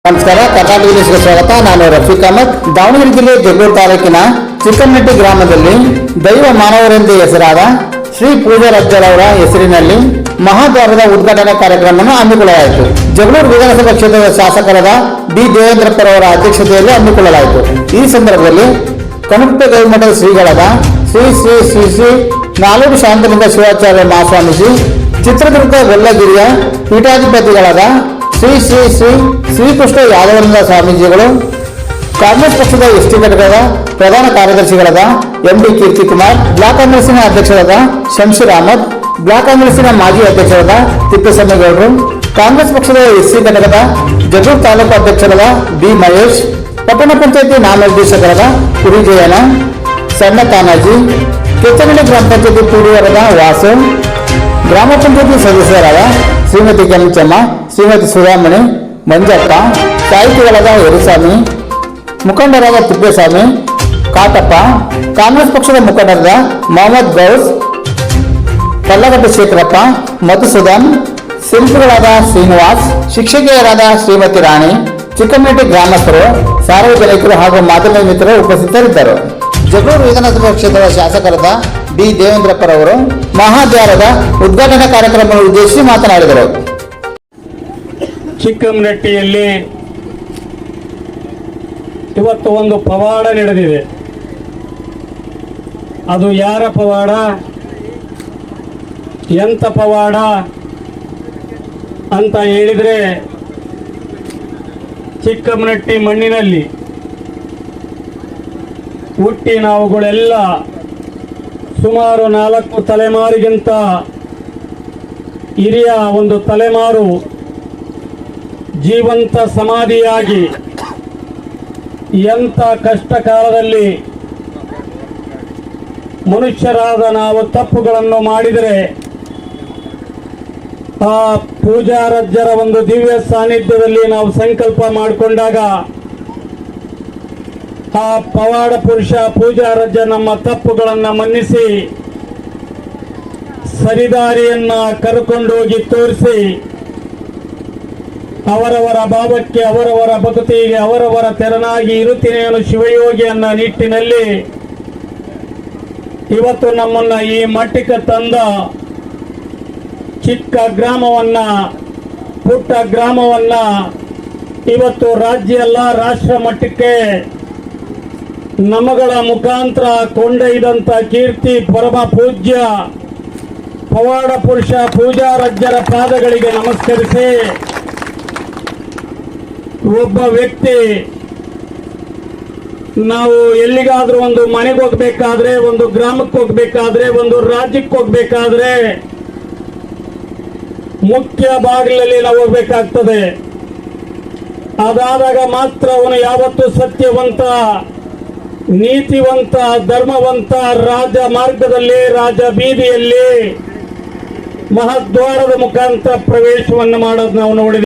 ನಮಸ್ಕಾರ. ಕರ್ನಾಟಕ ನ್ಯೂಸ್ಗೆ ಸ್ವಾಗತ. ನಾನು ರಫೀಕ್ ಅಹಮದ್. ದಾವಣಗೆರೆ ಜಿಲ್ಲೆ ಜಗಳೂರು ತಾಲೂಕಿನ ಚಿಕ್ಕನಟ್ಟಿ ಗ್ರಾಮದಲ್ಲಿ ದೈವ ಮಾನವರೆಂದೇ ಹೆಸರಾದ ಶ್ರೀ ಪೂಜಾರಜ್ಜರವರ ಹೆಸರಿನಲ್ಲಿ ಮಹಾದ್ವಾರದ ಉದ್ಘಾಟನಾ ಕಾರ್ಯಕ್ರಮವನ್ನು ಹಮ್ಮಿಕೊಳ್ಳಲಾಯಿತು. ಜಗಳೂರು ವಿಧಾನಸಭಾ ಕ್ಷೇತ್ರದ ಶಾಸಕರಾದ ಬಿ ದೇವೇಂದ್ರಪ್ಪರವರ ಅಧ್ಯಕ್ಷತೆಯಲ್ಲಿ ಹಮ್ಮಿಕೊಳ್ಳಲಾಯಿತು. ಈ ಸಂದರ್ಭದಲ್ಲಿ ಕನಕಪುರ ಗವಿಮಠದ ಶ್ರೀಗಳಾದ ಶ್ರೀ ಶ್ರೀ ಶ್ರೀ ಶ್ರೀ ನಾಲೂರು ಶಾಂತಲಿಂಗ ಶಿವಾಚಾರ್ಯ ಮಹಾಸ್ವಾಮೀಜಿ, ಚಿತ್ರದುರ್ಗ ಗೊಲ್ಲಗಿರಿಯ ಪೀಠಾಧಿಪತಿಗಳಾದ ಶ್ರೀ ಶ್ರೀ ಶ್ರೀ ಶ್ರೀಕೃಷ್ಣ ಯಾದವಾನಂದ ಸ್ವಾಮೀಜಿಗಳು, ಕಾಂಗ್ರೆಸ್ ಪಕ್ಷದ ಎಸ್ಟಿ ಘಟಕದ ಪ್ರಧಾನ ಕಾರ್ಯದರ್ಶಿಗಳಾದ ಎಂಡಿ ಕೀರ್ತಿಕುಮಾರ್, ಬ್ಲಾಕ್ ಕಾಂಗ್ರೆಸ್ಸಿನ ಅಧ್ಯಕ್ಷರಾದ ಶಂಶೀರ್ ಅಹಮದ್, ಬ್ಲಾಕ್ ಕಾಂಗ್ರೆಸ್ಸಿನ ಮಾಜಿ ಅಧ್ಯಕ್ಷರಾದ ತಿಪ್ಪೇಸ್ವಾಮಿಗೌಡರು, ಕಾಂಗ್ರೆಸ್ ಪಕ್ಷದ ಎಸ್ಸಿ ಘಟಕದ ಜಗಳೂರು ತಾಲೂಕು ಅಧ್ಯಕ್ಷರಾದ ಬಿ ಮಹೇಶ್, ಪಟ್ಟಣ ಪಂಚಾಯತಿ ನಾಮನಿರ್ದೇಶಕರಾದ ಕುರಿಜಯನ, ಸಣ್ಣ ತಾನಾಜಿ, ಕೆಚ್ಚನಹಳ್ಳಿ ಗ್ರಾಮ ಪಂಚಾಯತಿ ಪೂರ್ವರದ ವಾಸು, ಗ್ರಾಮ ಪಂಚಾಯತಿ ಸದಸ್ಯರಾದ ಶ್ರೀಮತಿ ಕೆಂಚಮ್ಮ, ಶ್ರೀಮತಿ ಸುಧಾಮಣಿ, ಮಂಜಪ್ಪ, ಸಾಹಿತಿಗಳಾದ ಯರುಸ್ವಾಮಿ, ಮುಖಂಡರಾದ ತಿಪ್ಪೇಸ್ವಾಮಿ, ಕಾಟಪ್ಪ, ಕಾಂಗ್ರೆಸ್ ಪಕ್ಷದ ಮುಖಂಡರಾದ ಮೊಹಮ್ಮದ್ ಗೌಸ್, ಕಲ್ಲಗಟ್ಟ ಶೇಖರಪ್ಪ, ಮಧುಸೂದನ್, ಶಿಲ್ಪಿಗಳಾದ ಶ್ರೀನಿವಾಸ್, ಶಿಕ್ಷಕಿಯರಾದ ಶ್ರೀಮತಿ ರಾಣಿ, ಚಿಕ್ಕನಟ್ಟಿ ಗ್ರಾಮಸ್ಥರು, ಸಾರ್ವಜನಿಕರು ಹಾಗೂ ಮಾಧ್ಯಮ ಮಿತ್ರರು ಉಪಸ್ಥಿತರಿದ್ದರು. ಜಗಳೂರು ವಿಧಾನಸಭಾ ಕ್ಷೇತ್ರದ ಶಾಸಕರಾದ ಬಿ ದೇವೇಂದ್ರಪ್ಪರವರು ಮಹಾದ್ವಾರದ ಉದ್ಘಾಟನಾ ಕಾರ್ಯಕ್ರಮವನ್ನು ಉದ್ದೇಶಿಸಿ ಮಾತನಾಡಿದರು. ಚಿಕ್ಕನಟ್ಟಿಯಲ್ಲಿ ಇವತ್ತು ಒಂದು ಪವಾಡ ನಡೆದಿದೆ. ಅದು ಯಾರ ಪವಾಡ, ಎಂಥ ಪವಾಡ ಅಂತ ಹೇಳಿದರೆ, ಚಿಕ್ಕನಟ್ಟಿ ಮಣ್ಣಿನಲ್ಲಿ ಹುಟ್ಟಿ ನಾವುಗಳೆಲ್ಲ ಸುಮಾರು 4 ತಲೆಮಾರಿಗಿಂತ ಹಿರಿಯ ಒಂದು ತಲೆಮಾರು ಜೀವಂತ ಸಮಾಧಿಯಾಗಿ ಎಂಥ ಕಷ್ಟ ಕಾಲದಲ್ಲಿ ಮನುಷ್ಯರಾದ ನಾವು ತಪ್ಪುಗಳನ್ನು ಮಾಡಿದರೆ ಆ ಪೂಜಾರಜ್ಜರ ಒಂದು ದಿವ್ಯ ಸಾನ್ನಿಧ್ಯದಲ್ಲಿ ನಾವು ಸಂಕಲ್ಪ ಮಾಡಿಕೊಂಡಾಗ ಆ ಪವಾಡ ಪುರುಷ ಪೂಜಾರಜ್ಜ ನಮ್ಮ ತಪ್ಪುಗಳನ್ನು ಮನ್ನಿಸಿ ಸರಿದಾರಿಯನ್ನ ಕರ್ಕೊಂಡೋಗಿ ತೋರಿಸಿ ಅವರವರ ಭಾವಕ್ಕೆ, ಅವರವರ ಭಕ್ತಿಗೆ, ಅವರವರ ತೆರನಾಗಿ ಇರುತ್ತೇನೆ ಶಿವಯೋಗಿ ಅನ್ನೋ ನಿಟ್ಟಿನಲ್ಲಿ ಇವತ್ತು ನಮ್ಮನ್ನ ಈ ಮಟ್ಟಕ್ಕೆ ತಂದ ಚಿಕ್ಕ ಗ್ರಾಮವನ್ನ, ಪುಟ್ಟ ಗ್ರಾಮವನ್ನ ಇವತ್ತು ರಾಜ್ಯ ಅಲ್ಲ ರಾಷ್ಟ್ರ ಮಟ್ಟಕ್ಕೆ ನಮಗಳ ಮುಖಾಂತರ ಕೊಂಡೊಯ್ದಂತ ಕೀರ್ತಿ ಪರಮ ಪೂಜ್ಯ ಪವಾಡ ಪುರುಷ ಪೂಜಾರಜ್ಜರ ಪಾದಗಳಿಗೆ ನಮಸ್ಕರಿಸಿ, ಒಬ್ಬ ವ್ಯಕ್ತಿ ನಾವು ಎಲ್ಲಿಗಾದ್ರೂ ಒಂದು ಮನೆಗೆ ಹೋಗ್ಬೇಕಾದ್ರೆ, ಒಂದು ಗ್ರಾಮಕ್ಕೆ ಹೋಗ್ಬೇಕಾದ್ರೆ, ಒಂದು ರಾಜ್ಯಕ್ಕೆ ಹೋಗ್ಬೇಕಾದ್ರೆ ಮುಖ್ಯ ಬಾಗಿಲಲ್ಲಿ ನಾವು ಹೋಗ್ಬೇಕಾಗ್ತದೆ. ಅದಾದಾಗ ಮಾತ್ರ ಅವನು ಯಾವತ್ತೂ ಸತ್ಯವಂತ, ನೀತಿವಂತ, ಧರ್ಮವಂತ, ರಾಜ ಮಾರ್ಗದಲ್ಲಿ, ರಾಜ ಬೀದಿಯಲ್ಲಿ ಮಹದ್ವಾರದ ಮುಖಾಂತರ ಪ್ರವೇಶವನ್ನು ಮಾಡೋದು ನಾವು ನೋಡಿದ್ದೇವೆ.